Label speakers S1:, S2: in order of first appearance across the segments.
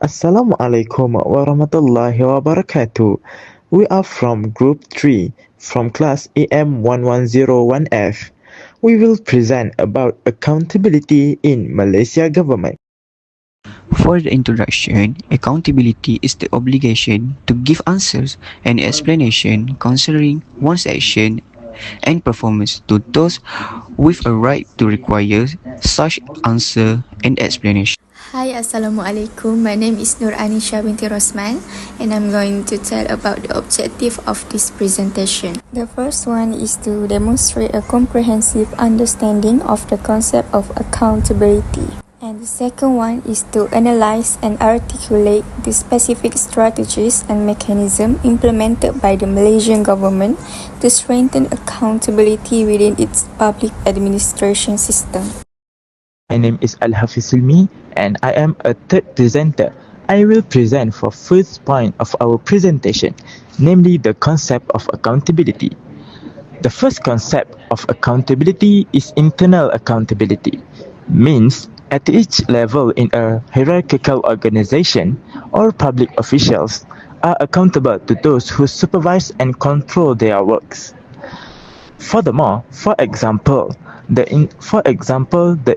S1: Assalamualaikum warahmatullahi wabarakatuh. We are from Group 3 from class AM1101F. We will present about accountability in Malaysia government.
S2: For the introduction, accountability is the obligation to give answers and explanation concerning one's action and performance to those with a right to require such answer and explanation.
S3: Hi, Assalamualaikum. My name is Nur Anisha binti Rosman and I'm going to tell about the objective of this presentation. The first one is to demonstrate a comprehensive understanding of the concept of accountability. And the second one is to analyze and articulate the specific strategies and mechanisms implemented by the Malaysian government to strengthen accountability within its public administration system.
S1: My name is Al-Hafiz Silmi and I am a third presenter. I will present for first point of our presentation, namely the concept of accountability. The first concept of accountability is internal accountability, means at each level in a hierarchical organization, all public officials are accountable to those who supervise and control their works. Furthermore, for example, the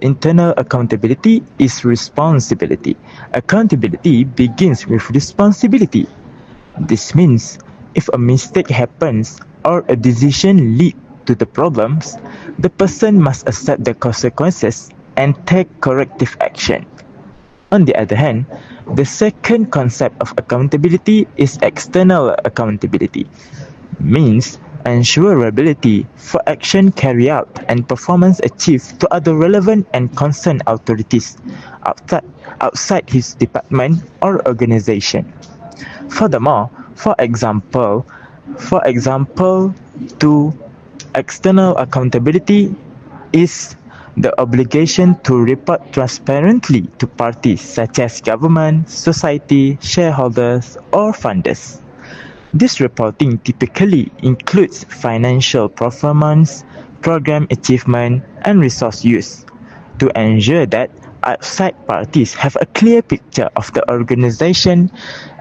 S1: internal accountability is responsibility. Accountability begins with responsibility. This means if a mistake happens or a decision leads to the problems, the person must accept the consequences and take corrective action. On the other hand, the second concept of accountability is external accountability, means ensurability for action carried out and performance achieved to other relevant and concerned authorities outside his department or organization. Furthermore, for example, to external accountability is the obligation to report transparently to parties such as government, society, shareholders, or funders. This reporting typically includes financial performance, program achievement, and resource use to ensure that outside parties have a clear picture of the organization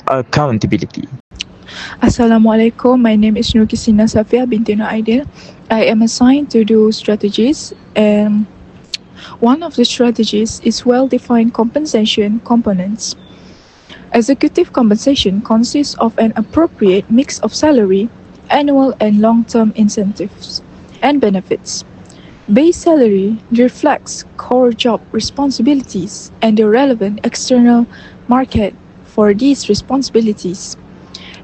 S1: accountability.
S4: Assalamualaikum. My name is Nurkisina Safia binti Nur Aidil. I am assigned to do strategies, and one of the strategies is well-defined compensation components. Executive compensation consists of an appropriate mix of salary, annual and long-term incentives, and benefits. Base salary reflects core job responsibilities and the relevant external market for these responsibilities.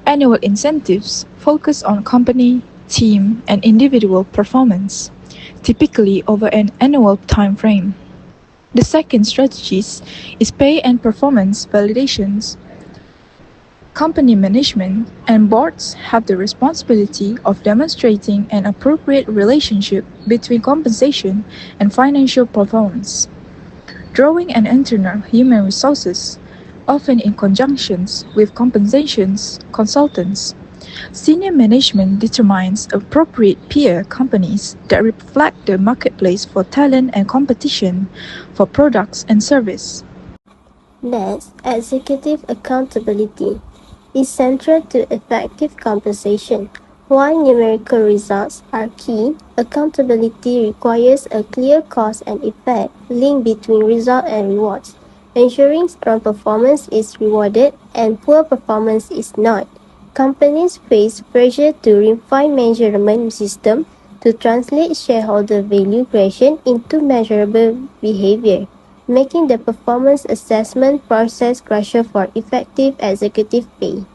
S4: Annual incentives focus on company, team, and individual performance, typically over an annual time frame. The second strategy is pay and performance validations. Company management and boards have the responsibility of demonstrating an appropriate relationship between compensation and financial performance. Drawing an internal human resources, often in conjunction with compensations consultants. Senior management determines appropriate peer companies that reflect the marketplace for talent and competition for products and service.
S5: Next, executive accountability is central to effective compensation. While numerical results are key, accountability requires a clear cause and effect link between result and rewards, ensuring strong performance is rewarded and poor performance is not. Companies face pressure to refine measurement system to translate shareholder value creation into measurable behavior, making the performance assessment process crucial for effective executive pay.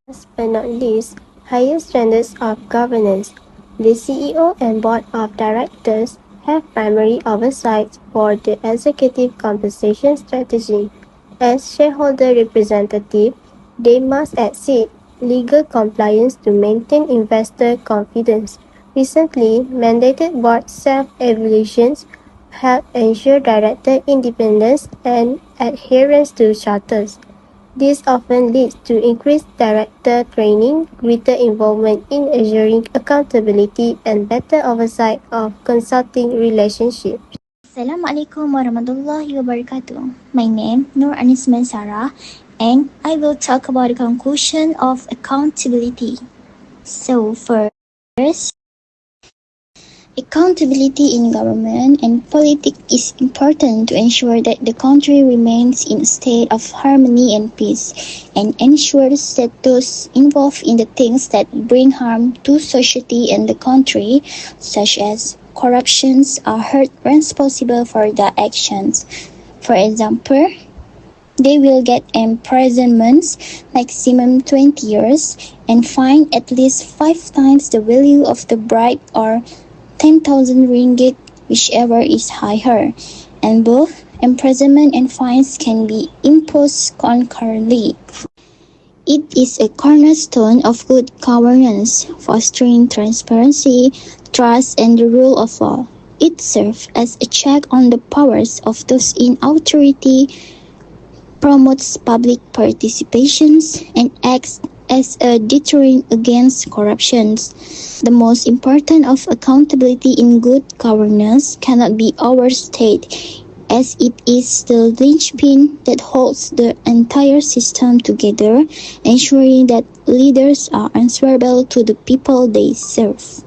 S5: Last but not least, higher standards of governance. The CEO and Board of Directors have primary oversight for the executive compensation strategy. As shareholder representative, they must exceed legal compliance to maintain investor confidence. Recently, mandated board self-evaluations help ensure director independence and adherence to charters. This often leads to increased director training, greater involvement in assuring accountability, and better oversight of consulting relationships.
S6: Assalamualaikum warahmatullahi wabarakatuh. My name Nur Anis Mansara and I will talk about the conclusion of accountability. So first, accountability in government and politics is important to ensure that the country remains in a state of harmony and peace, and ensures that those involved in the things that bring harm to society and the country, such as corruptions, are held responsible for their actions. For example, they will get imprisonments maximum 20 years and fined at least 5 times the value of the bribe or 10,000 ringgit, whichever is higher, and both imprisonment and fines can be imposed concurrently. It is a cornerstone of good governance, fostering transparency, trust, and the rule of law. It serves as a check on the powers of those in authority, promotes public participation, and acts as a deterrent against corruption. The most important of accountability in good governance cannot be overstated, as it is the linchpin that holds the entire system together, ensuring that leaders are answerable to the people they serve.